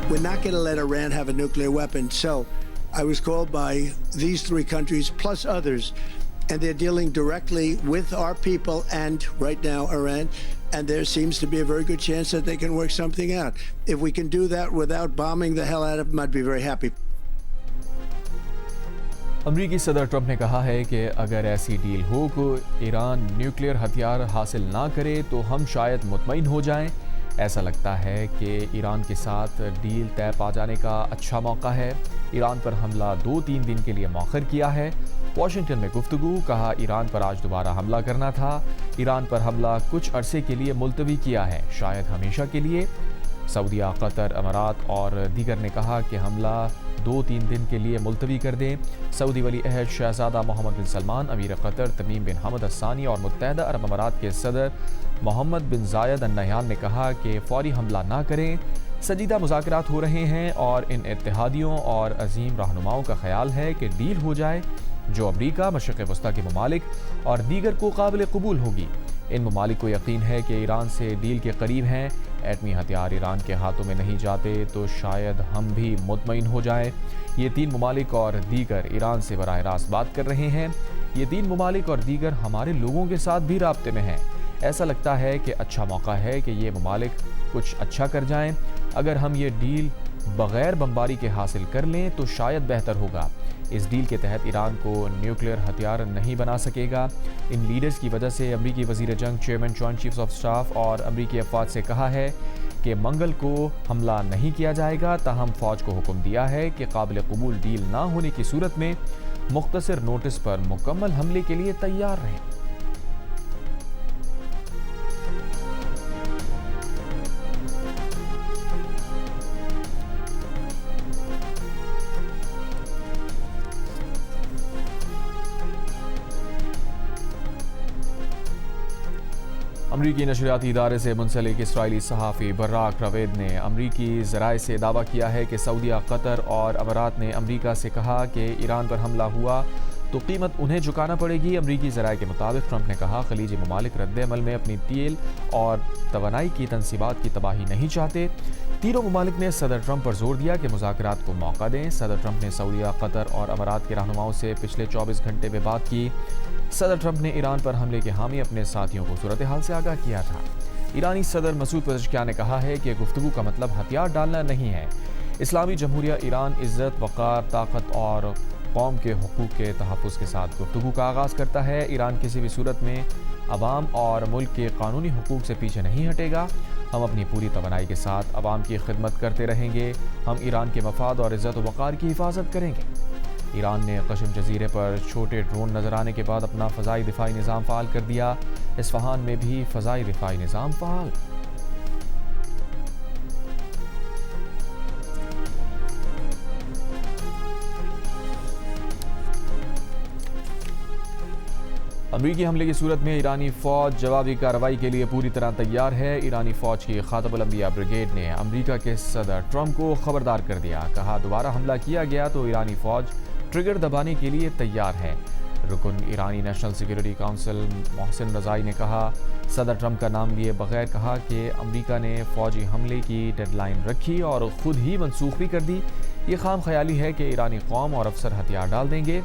We're not going to let Iran have a nuclear weapon. So I was called by these three countries plus others, and they're dealing directly with our people and, right now, Iran. And there seems to be a very good chance that they can work something out. If we can do that without bombing the hell out of them, I'd be very happy. امریکی صدر Trump نے کہا ہے کہ اگر ایسی deal ہو کہ Iran nuclear ہتھیار حاصل نہ کرے تو ہم شاید مطمئن ہو جائیں۔ ایسا لگتا ہے کہ ایران کے ساتھ ڈیل طے پا جانے کا اچھا موقع ہے۔ ایران پر حملہ 2-3 دن کے لیے مؤخر کیا ہے۔ واشنگٹن میں گفتگو، کہا ایران پر آج دوبارہ حملہ کرنا تھا۔ ایران پر حملہ کچھ عرصے کے لیے ملتوی کیا ہے، شاید ہمیشہ کے لیے۔ سعودیہ، قطر، امارات اور دیگر نے کہا کہ حملہ 2-3 دن کے لیے ملتوی کر دیں۔ سعودی ولی عہد شہزادہ محمد بن سلمان، امیر قطر تمیم بن حمد الثانی اور متحدہ عرب امارات کے صدر محمد بن زاید ال نہیان نے کہا کہ فوری حملہ نہ کریں۔ سنجیدہ مذاکرات ہو رہے ہیں اور ان اتحادیوں اور عظیم رہنماؤں کا خیال ہے کہ ڈیل ہو جائے جو امریکہ، مشرق وسطیٰ کے ممالک اور دیگر کو قابل قبول ہوگی۔ ان ممالک کو یقین ہے کہ ایران سے ڈیل کے قریب ہیں۔ ایٹمی ہتھیار ایران کے ہاتھوں میں نہیں جاتے تو شاید ہم بھی مطمئن ہو جائیں۔ یہ 3 ممالک اور دیگر ایران سے براہ راست بات کر رہے ہیں۔ یہ 3 ممالک اور دیگر ہمارے لوگوں کے ساتھ بھی رابطے میں ہیں۔ ایسا لگتا ہے کہ اچھا موقع ہے کہ یہ ممالک کچھ اچھا کر جائیں۔ اگر ہم یہ ڈیل بغیر بمباری کے حاصل کر لیں تو شاید بہتر ہوگا۔ اس ڈیل کے تحت ایران کو نیوکلیئر ہتھیار نہیں بنا سکے گا۔ ان لیڈرز کی وجہ سے امریکی وزیر جنگ، chairman joint chiefs of staff اور امریکی افواج سے کہا ہے کہ منگل کو حملہ نہیں کیا جائے گا، تاہم فوج کو حکم دیا ہے کہ قابل قبول ڈیل نہ ہونے کی صورت میں مختصر نوٹس پر مکمل حملے کے لیے تیار رہیں۔ امریکی نشریاتی ادارے سے منسلک اسرائیلی صحافی براک روید نے امریکی ذرائع سے دعویٰ کیا ہے کہ سعودیہ، قطر اور امارات نے امریکہ سے کہا کہ ایران پر حملہ ہوا تو قیمت انہیں چکانا پڑے گی۔ امریکی ذرائع کے مطابق ٹرمپ نے کہا خلیجی ممالک رد عمل میں اپنی تیل اور توانائی کی تنصیبات کی تباہی نہیں چاہتے۔ تینوں ممالک نے صدر ٹرمپ پر زور دیا کہ مذاکرات کو موقع دیں۔ صدر ٹرمپ نے سعودیہ، قطر اور امارات کے رہنماؤں سے پچھلے 24 گھنٹے میں بات کی۔ صدر ٹرمپ نے ایران پر حملے کے حامی اپنے ساتھیوں کو صورتحال سے آگاہ کیا تھا۔ ایرانی صدر مسعود پزشکیان نے کہا ہے کہ گفتگو کا مطلب ہتھیار ڈالنا نہیں ہے۔ اسلامی جمہوریہ ایران عزت، وقار، طاقت اور قوم کے حقوق کے تحفظ کے ساتھ گفتگو کا آغاز کرتا ہے۔ ایران کسی بھی صورت میں عوام اور ملک کے قانونی حقوق سے پیچھے نہیں ہٹے گا۔ ہم اپنی پوری توانائی کے ساتھ عوام کی خدمت کرتے رہیں گے۔ ہم ایران کے مفاد اور عزت و وقار کی حفاظت کریں گے۔ ایران نے قشم جزیرے پر چھوٹے ڈرون نظر آنے کے بعد اپنا فضائی دفاعی نظام فعال کر دیا۔ اصفہان میں بھی فضائی دفاعی نظام فعال۔ امریکی حملے کی صورت میں ایرانی فوج جوابی کارروائی کے لیے پوری طرح تیار ہے۔ ایرانی فوج کی خاتم الانبیاء بریگیڈ نے امریکہ کے صدر ٹرمپ کو خبردار کر دیا۔ کہا دوبارہ حملہ کیا گیا تو ایرانی فوج ٹریگر دبانے کے لیے تیار ہے۔ رکن ایرانی نیشنل سیکیورٹی کونسل محسن رضائی نے کہا، صدر ٹرمپ کا نام لیے بغیر کہا کہ امریکہ نے فوجی حملے کی ڈیڈ لائن رکھی اور خود ہی منسوخ بھی کر دی۔ یہ خام خیالی ہے کہ ایرانی قوم اور افسر ہتھیار ڈال دیں گے۔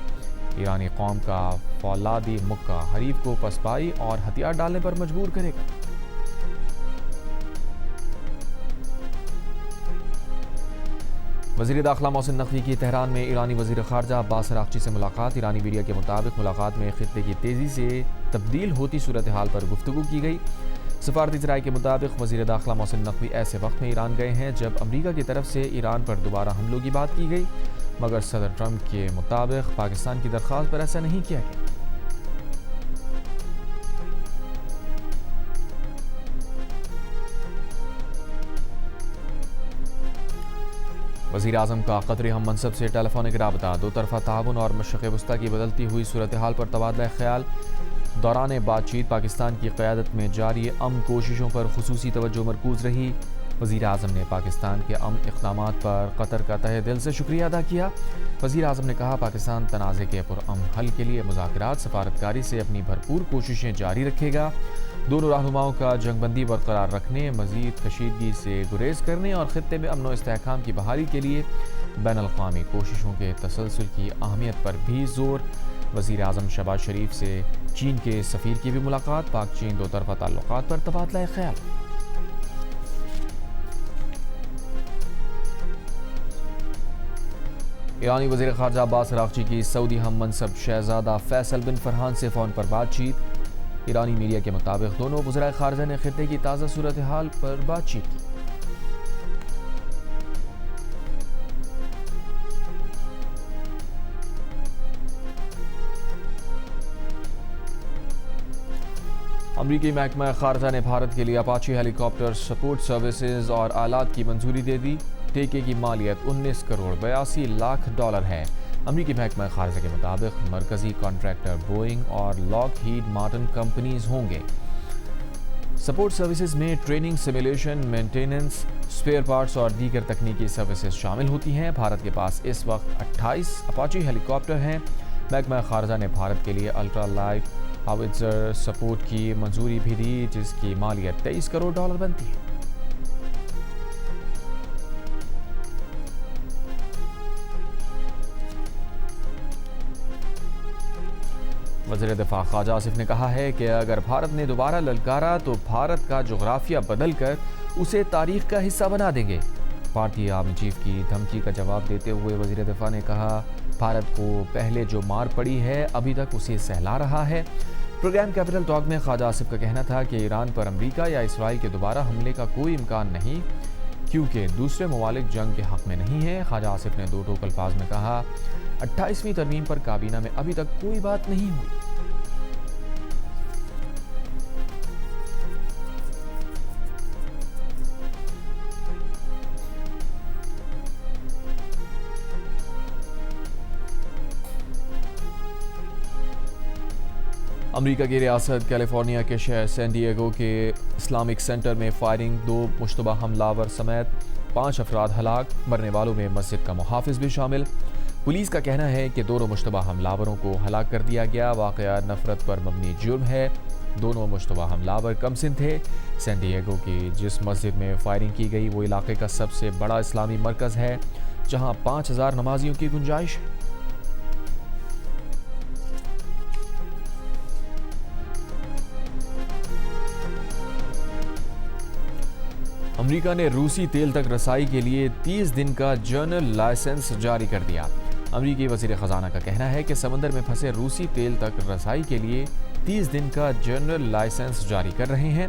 ایرانی قوم کا فولادی مکہ حریف کو پسپائی اور ہتھیار ڈالنے پر مجبور کرے گا۔ وزیر داخلہ محسن نقوی کی تہران میں ایرانی وزیر خارجہ عباس عراقچی سے ملاقات۔ ایرانی میڈیا کے مطابق ملاقات میں خطے کی تیزی سے تبدیل ہوتی صورتحال پر گفتگو کی گئی۔ سفارتی ذرائع کے مطابق وزیر داخلہ محسن نقوی ایسے وقت میں ایران گئے ہیں جب امریکہ کی طرف سے ایران پر دوبارہ حملوں کی بات کی گئی، مگر صدر ٹرمپ کے مطابق پاکستان کی درخواست پر ایسا نہیں کیا گیا۔ وزیر اعظم کا قطری ہم منصب سے ٹیلی فونک رابطہ، دو طرفہ تعاون اور مشرق وسطیٰ کی بدلتی ہوئی صورتحال پر تبادلہ خیال۔ دوران بات چیت پاکستان کی قیادت میں جاری امن کوششوں پر خصوصی توجہ مرکوز رہی۔ وزیر اعظم نے پاکستان کے امن اقدامات پر قطر کا تہہ دل سے شکریہ ادا کیا۔ وزیر اعظم نے کہا پاکستان تنازع کے پرامن حل کے لیے مذاکرات، سفارتکاری سے اپنی بھرپور کوششیں جاری رکھے گا۔ دونوں رہنماؤں کا جنگ بندی برقرار رکھنے، مزید کشیدگی سے گریز کرنے اور خطے میں امن و استحکام کی بحالی کے لیے بین الاقوامی کوششوں کے تسلسل کی اہمیت پر بھی زور۔ وزیر اعظم شہباز شریف سے چین کے سفیر کی بھی ملاقات، پاک چین دو طرفہ تعلقات پر تبادلہ خیال۔ ایرانی وزیر خارجہ عباس اراغچی کی سعودی ہم منصب شہزادہ فیصل بن فرحان سے فون پر بات چیت۔ ایرانی میڈیا کے مطابق دونوں وزرائے خارجہ نے خطے کی تازہ صورتحال پر بات چیت کی۔ امریکی محکمہ خارجہ نے بھارت کے لیے اپاچی ہیلی کاپٹر سپورٹ سروسز اور آلات کی منظوری دے دی۔ ٹھیکے کی مالیت 19 کروڑ 82 لاکھ ڈالر ہے۔ امریکی محکمہ خارجہ کے مطابق مرکزی کانٹریکٹر بوئنگ اور لاک ہیڈ مارٹن کمپنیز ہوں گے۔ سپورٹ سروسز میں training, simulation, maintenance, spare parts اور دیگر تکنیکی سروسز شامل ہوتی ہیں۔ بھارت کے پاس اس وقت 28 اپاچی ہیلی کاپٹر ہیں۔ محکمہ خارجہ نے بھارت کے لیے الٹرا لائٹ ہاویٹزر سپورٹ کی منظوری بھی دی، جس کی مالیت 23 کروڑ ڈالر بنتی ہے۔ وزیر دفاع خواجہ آصف نے کہا ہے کہ اگر بھارت نے دوبارہ للکارا تو بھارت کا جغرافیہ بدل کر اسے تاریخ کا حصہ بنا دیں گے۔ بھارتی آرمی چیف کی دھمکی کا جواب دیتے ہوئے وزیر دفاع نے کہا، بھارت کو پہلے جو مار پڑی ہے ابھی تک اسے سہلا رہا ہے۔ پروگرام کیپٹل ٹاک میں خواجہ آصف کا کہنا تھا کہ ایران پر امریکہ یا اسرائیل کے دوبارہ حملے کا کوئی امکان نہیں، کیونکہ دوسرے ممالک جنگ کے حق میں نہیں ہیں۔ خواجہ آصف نے دو ٹوک الفاظ میں کہا، 28ویں ترمیم پر کابینہ میں ابھی تک کوئی بات نہیں ہوئی۔ امریکہ کی ریاست کیلیفورنیا کے شہر سین ڈیگو کے اسلامک سینٹر میں فائرنگ، 2 مشتبہ حملہ آور سمیت 5 افراد ہلاک، مرنے والوں میں مسجد کا محافظ بھی شامل۔ پولیس کا کہنا ہے کہ دونوں مشتبہ حملہ آوروں کو ہلاک کر دیا گیا۔ واقعہ نفرت پر مبنی جرم ہے۔ دونوں مشتبہ حملہ آور کم سن تھے۔ سین ڈیگو کی جس مسجد میں فائرنگ کی گئی وہ علاقے کا سب سے بڑا اسلامی مرکز ہے، جہاں 5000 نمازیوں کی گنجائش ہے۔ امریکہ نے روسی تیل تک رسائی کے لیے 30 دن کا جنرل لائسنس جاری کر دیا۔ امریکی وزیر خزانہ کا کہنا ہے کہ سمندر میں پھنسے روسی تیل تک رسائی کے لیے 30 دن کا جنرل لائسنس جاری کر رہے ہیں۔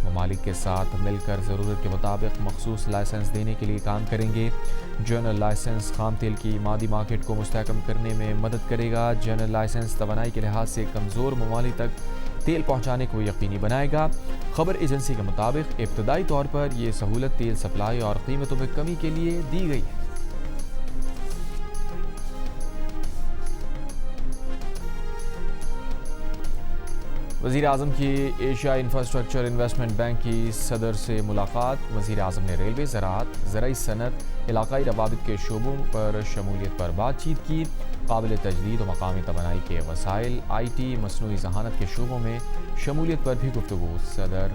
ممالک کے ساتھ مل کر ضرورت کے مطابق مخصوص لائسنس دینے کے لیے کام کریں گے۔ جنرل لائسنس خام تیل کی مادی مارکیٹ کو مستحکم کرنے میں مدد کرے گا۔ جنرل لائسنس توانائی کے لحاظ سے کمزور ممالک تک تیل پہنچانے کو یقینی بنائے گا۔ خبر ایجنسی کے مطابق ابتدائی طور پر یہ سہولت تیل سپلائی اور قیمتوں میں کمی کے لیے دی گئی ہے۔ وزیر اعظم کی ایشیا انفراسٹرکچر انویسٹمنٹ بینک کی صدر سے ملاقات۔ وزیر اعظم نے ریلوے، زراعت، زرعی صنعت، علاقائی روابط کے شعبوں پر شمولیت پر بات چیت کی۔ قابل تجدید و مقامی توانائی کے وسائل، آئی ٹی، مصنوعی ذہانت کے شعبوں میں شمولیت پر بھی گفتگو۔ صدر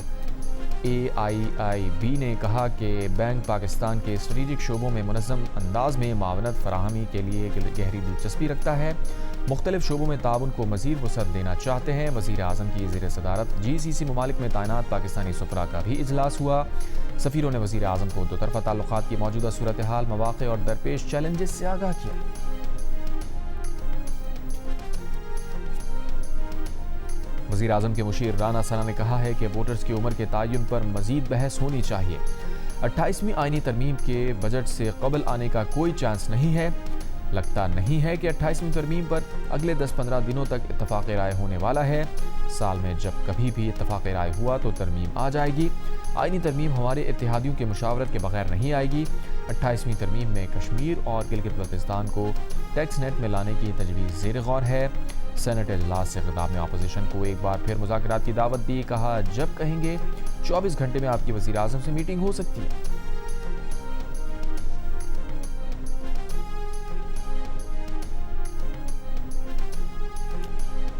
AIIB نے کہا کہ بینک پاکستان کے اسٹریٹجک شعبوں میں منظم انداز میں معاونت فراہمی کے لیے گہری دلچسپی رکھتا ہے، مختلف شعبوں میں تعاون کو مزید وسعت دینا چاہتے ہیں۔ وزیر اعظم کی زیر صدارت GCC ممالک میں تعینات پاکستانی سفراء کا بھی اجلاس ہوا۔ سفیروں نے وزیر اعظم کو دو طرفہ تعلقات کی موجودہ صورتحال، مواقع اور درپیش چیلنجز سے آگاہ کیا۔ وزیر اعظم کے مشیر رانا ثنا نے کہا ہے کہ ووٹرز کی عمر کے تعین پر مزید بحث ہونی چاہیے۔ 28ویں آئینی ترمیم کے بجٹ سے قبل آنے کا کوئی چانس نہیں ہے۔ لگتا نہیں ہے کہ 28ویں ترمیم پر اگلے 10-15 دنوں تک اتفاق رائے ہونے والا ہے۔ سال میں جب کبھی بھی اتفاق رائے ہوا تو ترمیم آ جائے گی۔ آئینی ترمیم ہمارے اتحادیوں کے مشاورت کے بغیر نہیں آئے گی۔ 28ویں ترمیم میں کشمیر اور گلگت بلتستان کو ٹیکس نیٹ میں لانے کی تجویز زیر غور ہے۔ سینٹ اجلاس سے خطاب میں اپوزیشن کو ایک بار پھر مذاکرات کی دعوت دی۔ کہا، جب کہیں گے 24 گھنٹے میں آپ کی وزیر اعظم سے میٹنگ ہو سکتی ہے۔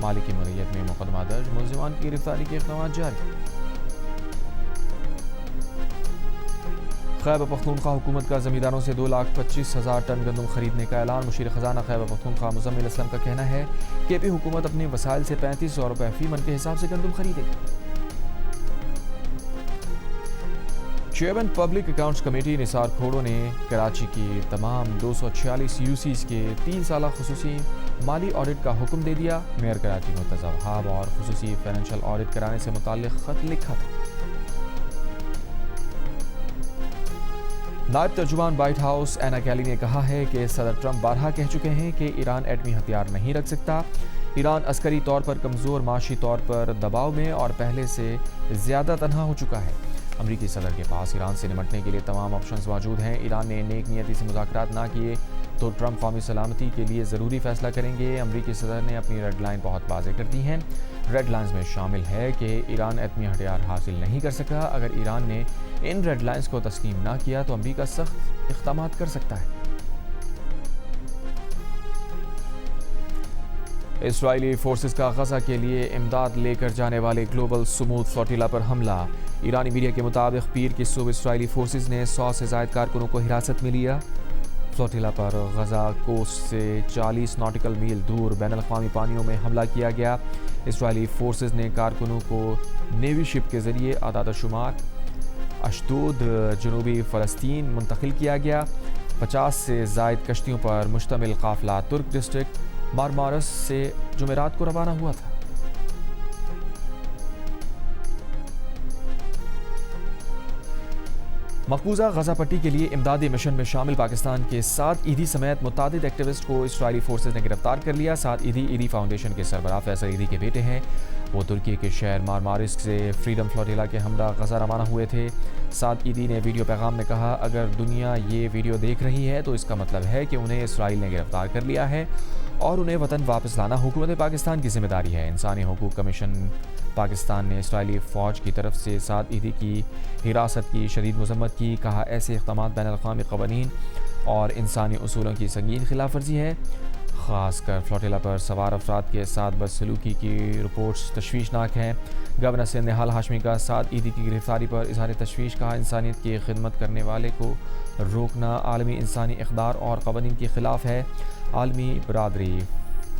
مالک کی ملکیت میں مقدمہ درج، ملزمان کی گرفتاری کے اقدامات جاری۔ خیبر پختونخوا حکومت کا زمینداروں سے 2,25,000 ٹن گندم خریدنے کا اعلان۔ مشیر خزانہ خیبر پختونخوا مزمل اسلم کا کہنا ہے کہ پی حکومت اپنے وسائل سے 3500 روپے فی من کے حساب سے گندم خریدے گی۔ چیئرمین پبلک اکاؤنٹس کمیٹی نثار کھوڑو نے کراچی کی تمام 246 یوسیز کے 3 سالہ خصوصی مالی آڈٹ کا حکم دے دیا۔ میئر کراچی مرتضی وہاب اور خصوصی فائنینشل آڈٹ کرانے سے متعلق خط لکھا تھا۔ نائب ترجمان وائٹ ہاؤس اینا کیلی نے کہا ہے کہ صدر ٹرمپ بارہا کہہ چکے ہیں کہ ایران ایٹمی ہتھیار نہیں رکھ سکتا۔ ایران عسکری طور پر کمزور، معاشی طور پر دباؤ میں اور پہلے سے زیادہ تنہا ہو چکا ہے۔ امریکی صدر کے پاس ایران سے نمٹنے کے لیے تمام آپشنز موجود ہیں۔ ایران نے نیک نیتی سے مذاکرات نہ کیے تو ٹرمپ قومی سلامتی کے لیے ضروری فیصلہ کریں گے۔ امریکی صدر نے اپنی ریڈ لائن بہت واضح کر دی ہیں۔ ریڈ لائنز میں شامل ہے کہ ایران ایٹمی ہتھیار حاصل نہیں کر سکا۔ اگر ایران نے ان ریڈ لائنز کو تسلیم نہ کیا تو امریکہ سخت اقدامات کر سکتا ہے۔ اسرائیلی فورسز کا غزہ کے لیے امداد لے کر جانے والے گلوبل سموتھ فلوٹیلا پر حملہ۔ ایرانی میڈیا کے مطابق پیر کی صبح اسرائیلی فورسز نے 100 سے زائد کارکنوں کو حراست میں لیا۔ فلوٹیلا پر غزہ کوسٹ سے 40 ناٹیکل میل دور بین الاقوامی پانیوں میں حملہ کیا گیا۔ اسرائیلی فورسز نے کارکنوں کو نیوی شپ کے ذریعے اعداد و شمار اشدود جنوبی فلسطین منتقل کیا گیا۔ 50 سے زائد کشتیوں پر مشتمل قافلہ ترک ڈسٹرکٹ مارمارس سے جمعرات کو روانہ ہوا تھا۔ مقبوضہ غزہ پٹی کے لیے امدادی مشن میں شامل پاکستان کے 7 ایدھی سمیت متعدد ایکٹیوسٹ کو اسرائیلی فورسز نے گرفتار کر لیا۔ 7 ایدھی فاؤنڈیشن کے سربراہ فیصل ایدھی کے بیٹے ہیں۔ وہ ترکی کے شہر مارمارس سے فریڈم فلوٹیلا کے ہمراہ غزہ روانہ ہوئے تھے۔ 7 ایدھی نے ویڈیو پیغام میں کہا، اگر دنیا یہ ویڈیو دیکھ رہی ہے تو اس کا مطلب ہے کہ انہیں اسرائیل نے گرفتار کر لیا ہے اور انہیں وطن واپس لانا حکومت پاکستان کی ذمہ داری ہے۔ انسانی حقوق کمیشن پاکستان نے اسرائیلی فوج کی طرف سے 7 ایدھی کی حراست کی شدید مذمت کی۔ کہا، ایسے اقدامات بین الاقوامی قوانین اور انسانی اصولوں کی سنگین خلاف ورزی ہے۔ خاص کر فلوٹیلا پر سوار افراد کے ساتھ بدسلوکی کی رپورٹس تشویشناک ہیں۔ گورنر سندھ نہال ہاشمی کا 7 ایدھی کی گرفتاری پر اظہار تشویش۔ کہا، انسانیت کی خدمت کرنے والے کو روکنا عالمی انسانی اقدار اور قوانین کے خلاف ہے۔ عالمی برادری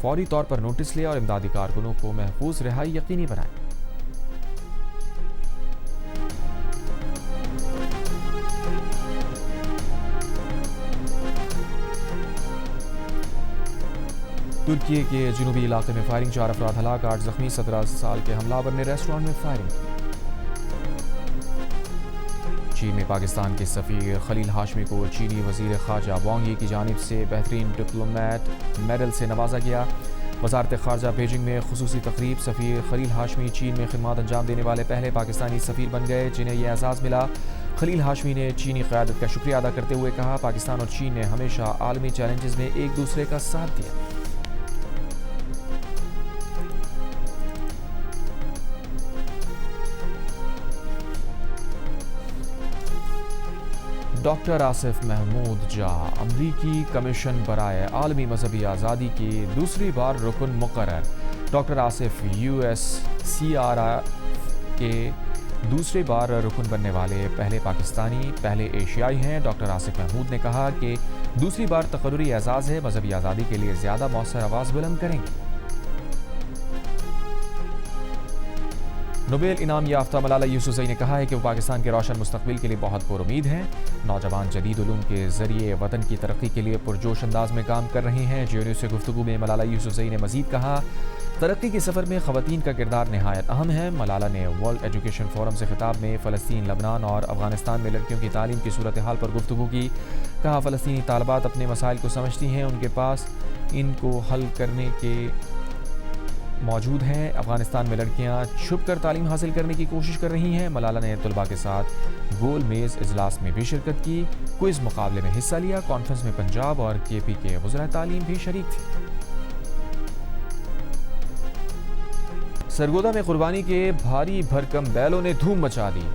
فوری طور پر نوٹس لے اور امدادی کارکنوں کو محفوظ رہائی یقینی بنائے۔ ترکی کے جنوبی علاقے میں فائرنگ، 4 افراد ہلاک، 8 زخمی۔ 17 سال کے حملہ آور نے ریسٹورانٹ میں فائرنگ کی۔ چین میں پاکستان کے سفیر خلیل ہاشمی کو چینی وزیر خارجہ وانگ یی کی جانب سے بہترین ڈپلومیٹ میڈل سے نوازا گیا۔ وزارت خارجہ بیجنگ میں خصوصی تقریب۔ سفیر خلیل ہاشمی چین میں خدمات انجام دینے والے پہلے پاکستانی سفیر بن گئے جنہیں یہ اعزاز ملا۔ خلیل ہاشمی نے چینی قیادت کا شکریہ ادا کرتے ہوئے کہا، پاکستان اور چین نے ہمیشہ عالمی چیلنجز میں ایک دوسرے کا ساتھ دیا۔ ڈاکٹر آصف محمود جا امریکی کمیشن برائے عالمی مذہبی آزادی کی دوسری بار رکن مقرر۔ ڈاکٹر آصف USCR کے دوسری بار رکن بننے والے پہلے پاکستانی، پہلے ایشیائی ہیں۔ ڈاکٹر آصف محمود نے کہا کہ دوسری بار تقرری اعزاز ہے، مذہبی آزادی کے لیے زیادہ مؤثر آواز بلند کریں گے۔ نوبیل انعام یافتہ ملالہ یوسفزئی نے کہا ہے کہ وہ پاکستان کے روشن مستقبل کے لیے بہت پر امید ہیں۔ نوجوان جدید علوم کے ذریعے وطن کی ترقی کے لیے پرجوش انداز میں کام کر رہے ہیں۔ جے این یو سے گفتگو میں ملالہ یوسفزئی نے مزید کہا، ترقی کے سفر میں خواتین کا کردار نہایت اہم ہے۔ ملالہ نے ورلڈ ایجوکیشن فورم سے خطاب میں فلسطین، لبنان اور افغانستان میں لڑکیوں کی تعلیم کی صورتحال پر گفتگو کی۔ کہا، فلسطینی طالبات اپنے مسائل کو سمجھتی ہیں، ان کے پاس ان کو حل کرنے کے موجود ہیں۔ افغانستان میں لڑکیاں چھپ کر تعلیم حاصل کرنے کی کوشش کر رہی ہیں۔ ملالہ نے طلباء کے ساتھ گول میز اجلاس میں بھی شرکت کی، کوئز مقابلے میں حصہ لیا۔ کانفرنس میں پنجاب اور KP کے وزراء تعلیم بھی شریک تھے۔ سرگودا میں قربانی کے بھاری بھرکم بیلوں نے دھوم مچا دی۔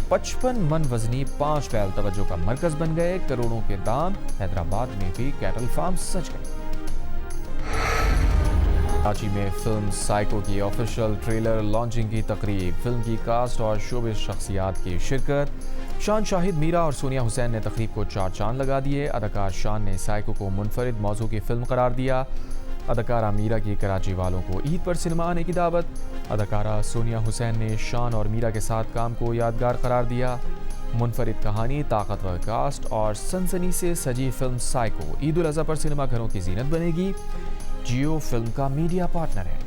55 من وزنی 5 بیل توجہ کا مرکز بن گئے۔ کروڑوں کے دام۔ حیدرآباد میں بھی کیٹل فارم سج گئے۔ کراچی میں فلم سائیکو کی آفیشیل ٹریلر لانچنگ کی تقریب، فلم کی کاسٹ اور شوبز شخصیات کی شرکت۔ شان شاہد، میرا اور سونیا حسین نے تقریب کو 4 چاند لگا دیے۔ اداکار شان نے سائیکو کو منفرد موضوع کی فلم قرار دیا۔ اداکارہ میرا کی کراچی والوں کو عید پر سنیما آنے کی دعوت۔ اداکارہ سونیا حسین نے شان اور میرا کے ساتھ کام کو یادگار قرار دیا۔ منفرد کہانی، طاقتور کاسٹ اور سنسنی سے سجی فلم سائیکو عید الاضحیٰ پر سنیما گھروں کی زینت بنے گی۔ جیو فلم کا میڈیا پارٹنر ہے۔